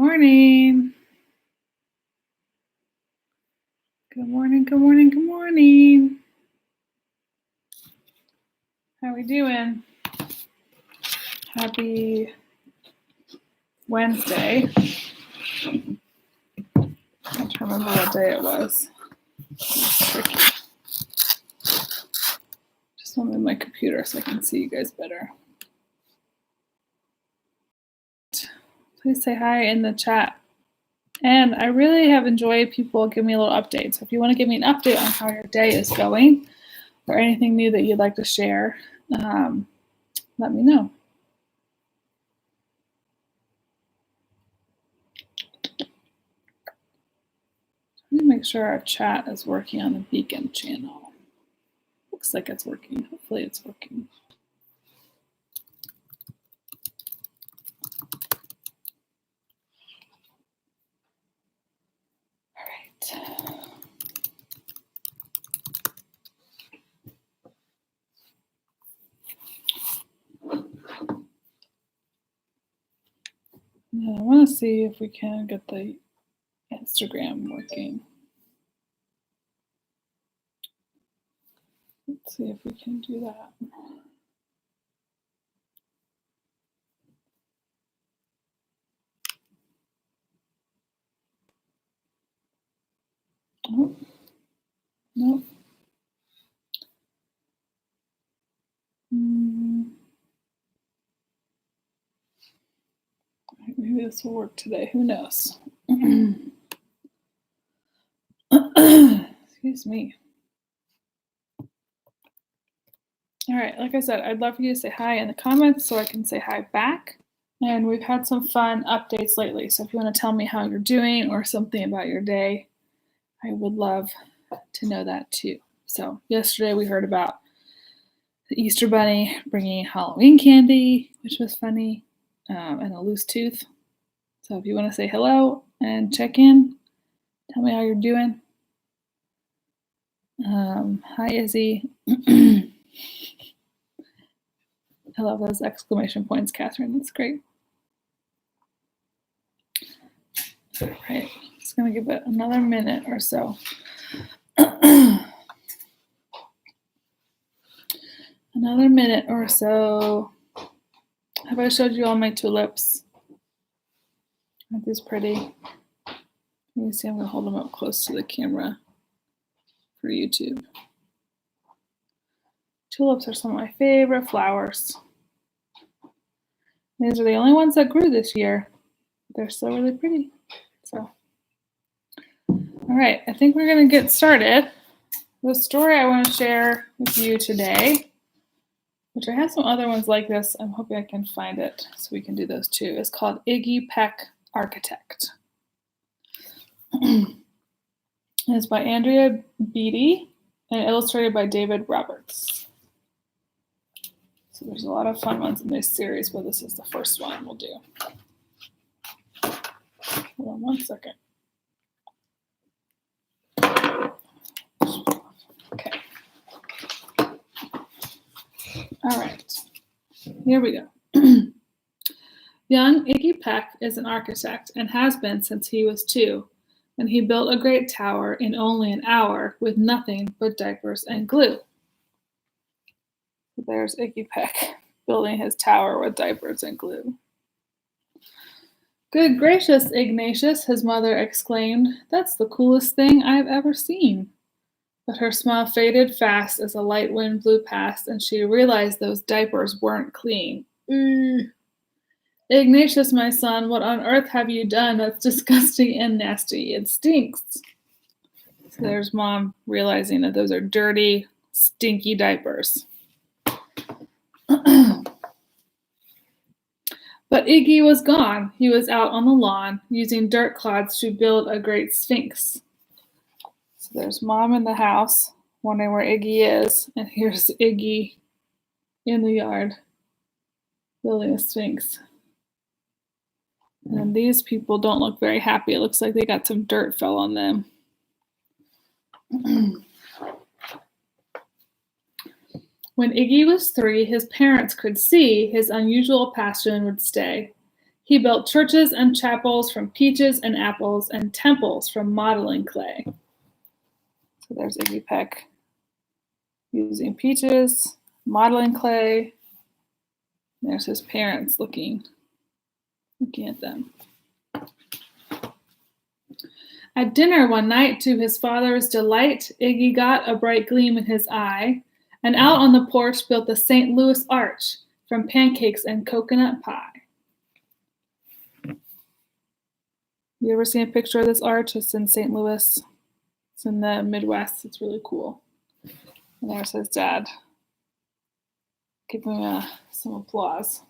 morning. Good morning, good morning, good morning. How we doing? Happy Wednesday. I can't remember what day it was. It's tricky. Just want to move my computer so I can see you guys better. Please say hi in the chat. And I really have enjoyed people give me a little update. So if you want to give me an update on how your day is going or anything new that you'd like to share, let me know. Let me make sure our chat is working on the Beacon channel. Looks like it's working. Hopefully it's working. All right. Now I want to see if we can get the Instagram working. Let's see if we can do that. Oh, no. Maybe this will work today. Who knows? Excuse me. All right, like I said, I'd love for you to say hi in the comments so I can say hi back. And we've had some fun updates lately. So if you want to tell me how you're doing or something about your day, I would love to know that too. So yesterday we heard about the Easter Bunny bringing Halloween candy, which was funny, and a loose tooth. So if you want to say hello and check in, tell me how you're doing. Hi, Izzy. I love those exclamation points, Catherine. That's great. All right, just going to give it another minute or so. Another minute or so. Have I showed you all my tulips? Aren't these pretty? Let me see, I'm going to hold them up close to the camera for YouTube. Tulips are some of my favorite flowers. These are the only ones that grew this year. They're so really pretty. So, all right, I think we're going to get started. The story I want to share with you today, which I have some other ones like this. I'm hoping I can find it so we can do those too. It's called Iggy Peck Architect. It's by Andrea Beatty and illustrated by David Roberts. So there's a lot of fun ones in this series, but this is the first one we'll do. Hold on one second. Okay. All right. Here we go. Young Iggy Peck is an architect and has been since he was 2, and he built a great tower in only an hour with nothing but diapers and glue. There's Iggy Peck building his tower with diapers and glue. Good gracious, Ignatius, his mother exclaimed. That's the coolest thing I've ever seen. But her smile faded fast as a light wind blew past, and she realized those diapers weren't clean. Ignatius, my son, what on earth have you done? That's disgusting and nasty. It stinks. So there's Mom realizing that those are dirty, stinky diapers. But Iggy was gone. He was out on the lawn, using dirt clods to build a great sphinx. So there's Mom in the house, wondering where Iggy is, and here's Iggy in the yard, building a sphinx. And these people don't look very happy. It looks like they got some dirt fell on them. When Iggy was 3, his parents could see his unusual passion would stay. He built churches and chapels from peaches and apples and temples from modeling clay. So there's Iggy Peck using peaches, modeling clay. There's his parents looking at them. At dinner one night, to his father's delight, Iggy got a bright gleam in his eye, and out on the porch built the St. Louis Arch from pancakes and coconut pie. You ever seen a picture of this arch? It's in St. Louis. It's in the Midwest. It's really cool. And there's his dad. Give him some applause.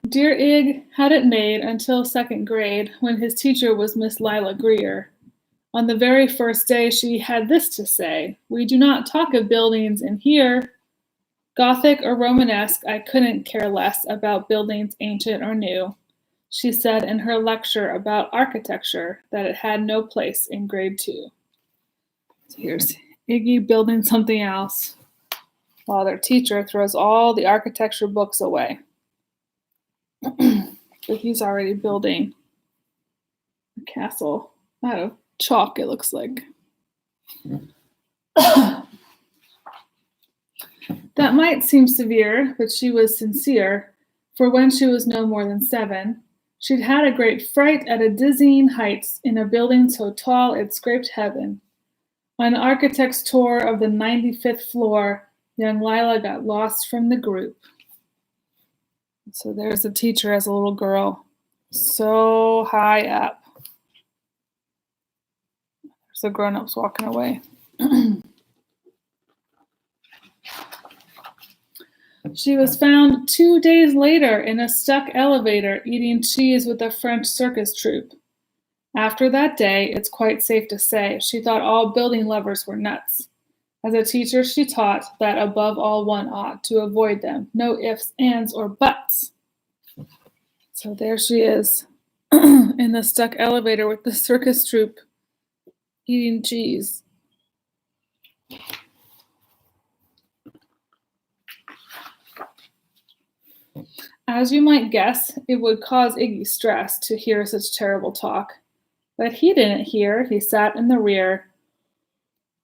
Dear Ig had it made until second grade, when his teacher was Miss Lila Greer. On the very first day she had this to say: "We do not talk of buildings in here. Gothic or Romanesque, I couldn't care less about buildings ancient or new." She said in her lecture about architecture that it had no place in grade 2. So here's Iggy building something else while their teacher throws all the architecture books away. But he's already building a castle out of chalk, it looks like. That might seem severe, but she was sincere, for when she was no more than 7, she'd had a great fright at a dizzying heights in a building so tall it scraped heaven. On an architect's tour of the 95th floor, young Lila got lost from the group. So there's the teacher as a little girl, so high up. There's the grown-ups walking away. She was found 2 days later in a stuck elevator eating cheese with a French circus troupe. After that day, it's quite safe to say, she thought all building lovers were nuts. As a teacher, she taught that above all one ought to avoid them. No ifs, ands, or buts. So there she is in the stuck elevator with the circus troupe eating cheese. As you might guess, it would cause Iggy stress to hear such terrible talk. But he didn't hear. He sat in the rear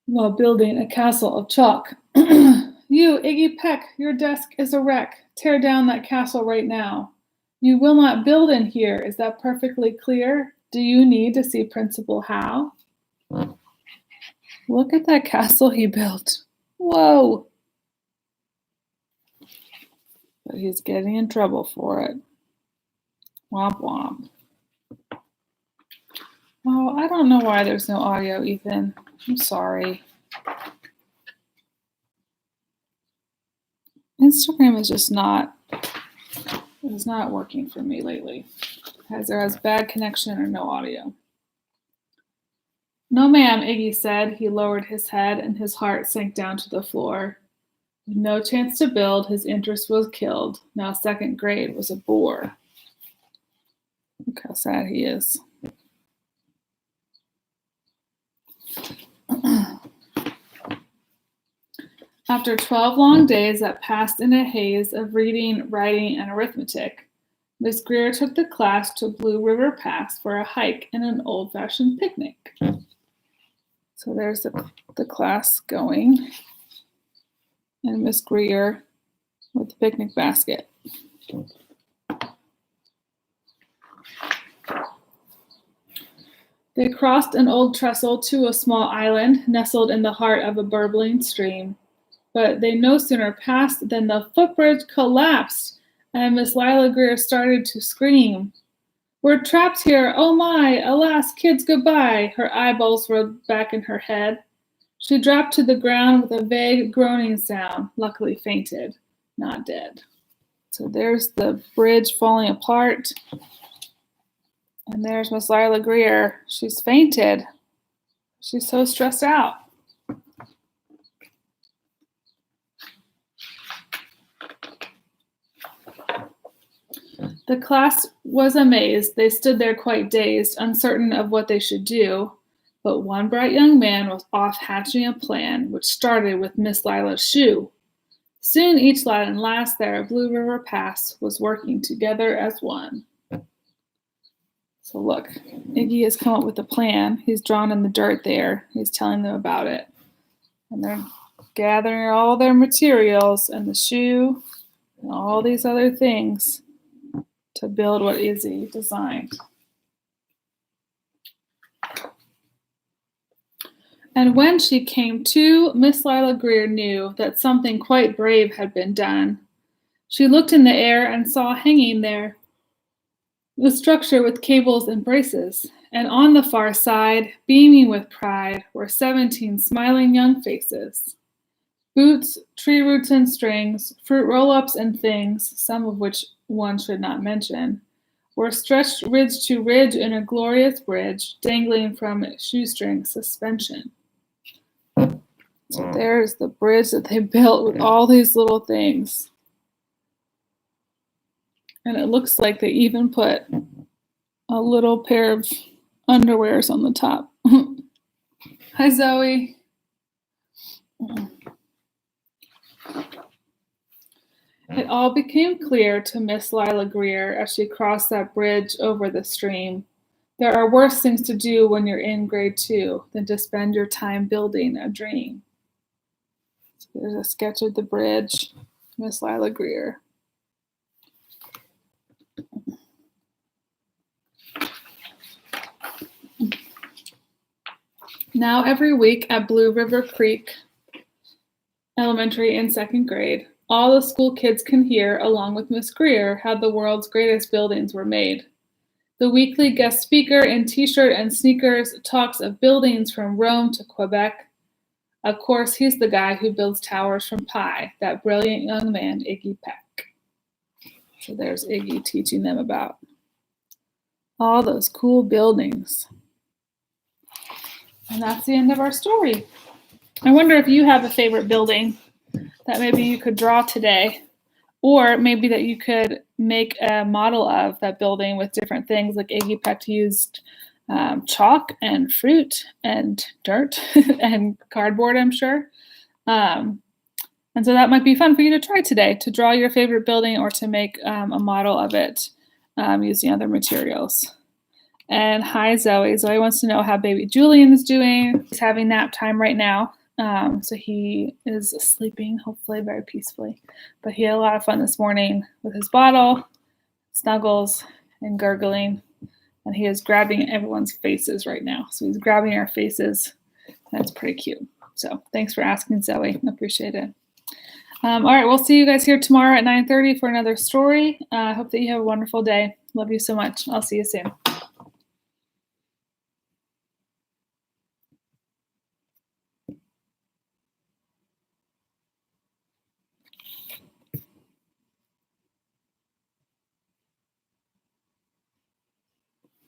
while building a castle of chalk. You, Iggy Peck, your desk is a wreck. Tear down that castle right now. You will not build in here. Is that perfectly clear? Do you need to see Principal Howe? Look at that castle he built. Whoa. But he's getting in trouble for it. Womp womp. Oh, I don't know why there's no audio, Ethan. I'm sorry. Instagram is just not working for me lately. There has bad connection or no audio. No, ma'am, Iggy said. He lowered his head and his heart sank down to the floor. With no chance to build, his interest was killed. Now second grade was a bore. Look how sad he is. After 12 long days that passed in a haze of reading, writing, and arithmetic, Miss Greer took the class to Blue River Pass for a hike and an old-fashioned picnic. So there's the class going, and Miss Greer with the picnic basket. They crossed an old trestle to a small island nestled in the heart of a burbling stream. But they no sooner passed than the footbridge collapsed, and Miss Lila Greer started to scream. We're trapped here, oh my, alas, kids, goodbye. Her eyeballs rolled back in her head. She dropped to the ground with a vague groaning sound, luckily fainted, not dead. So there's the bridge falling apart. And there's Miss Lila Greer. She's fainted. She's so stressed out. The class was amazed. They stood there quite dazed, uncertain of what they should do. But one bright young man was off hatching a plan, which started with Miss Lila's shoe. Soon each lad and lass there at Blue River Pass was working together as one. So look, Iggy has come up with a plan. He's drawn in the dirt there. He's telling them about it. And they're gathering all their materials and the shoe and all these other things to build what Izzy designed. And when she came to, Miss Lila Greer knew that something quite brave had been done. She looked in the air and saw hanging there the structure with cables and braces, and on the far side, beaming with pride, were 17 smiling young faces. Boots, tree roots and strings, fruit roll-ups and things, some of which one should not mention, were stretched ridge to ridge in a glorious bridge, dangling from shoestring suspension. So there's the bridge that they built with all these little things. And it looks like they even put a little pair of underwears on the top. Hi, Zoe. It all became clear to Miss Lila Greer as she crossed that bridge over the stream. There are worse things to do when you're in grade 2 than to spend your time building a dream. So there's a sketch of the bridge, Miss Lila Greer. Now every week at Blue River Creek Elementary in 2nd grade, all the school kids can hear, along with Miss Greer, how the world's greatest buildings were made. The weekly guest speaker in t-shirt and sneakers talks of buildings from Rome to Quebec. Of course, he's the guy who builds towers from pie, that brilliant young man, Iggy Peck. So there's Iggy teaching them about all those cool buildings. And that's the end of our story. I wonder if you have a favorite building that maybe you could draw today, or maybe that you could make a model of that building with different things, like Iggy Peck used chalk and fruit and dirt and cardboard, I'm sure. And so that might be fun for you to try today, to draw your favorite building or to make a model of it using other materials. And hi, Zoe. Zoe wants to know how baby Julian is doing. He's having nap time right now. So he is sleeping, hopefully very peacefully. But he had a lot of fun this morning with his bottle, snuggles, and gurgling. And he is grabbing everyone's faces right now. So he's grabbing our faces. That's pretty cute. So thanks for asking, Zoe. I appreciate it. All right, we'll see you guys here tomorrow at 9:30 for another story. I hope that you have a wonderful day. Love you so much. I'll see you soon.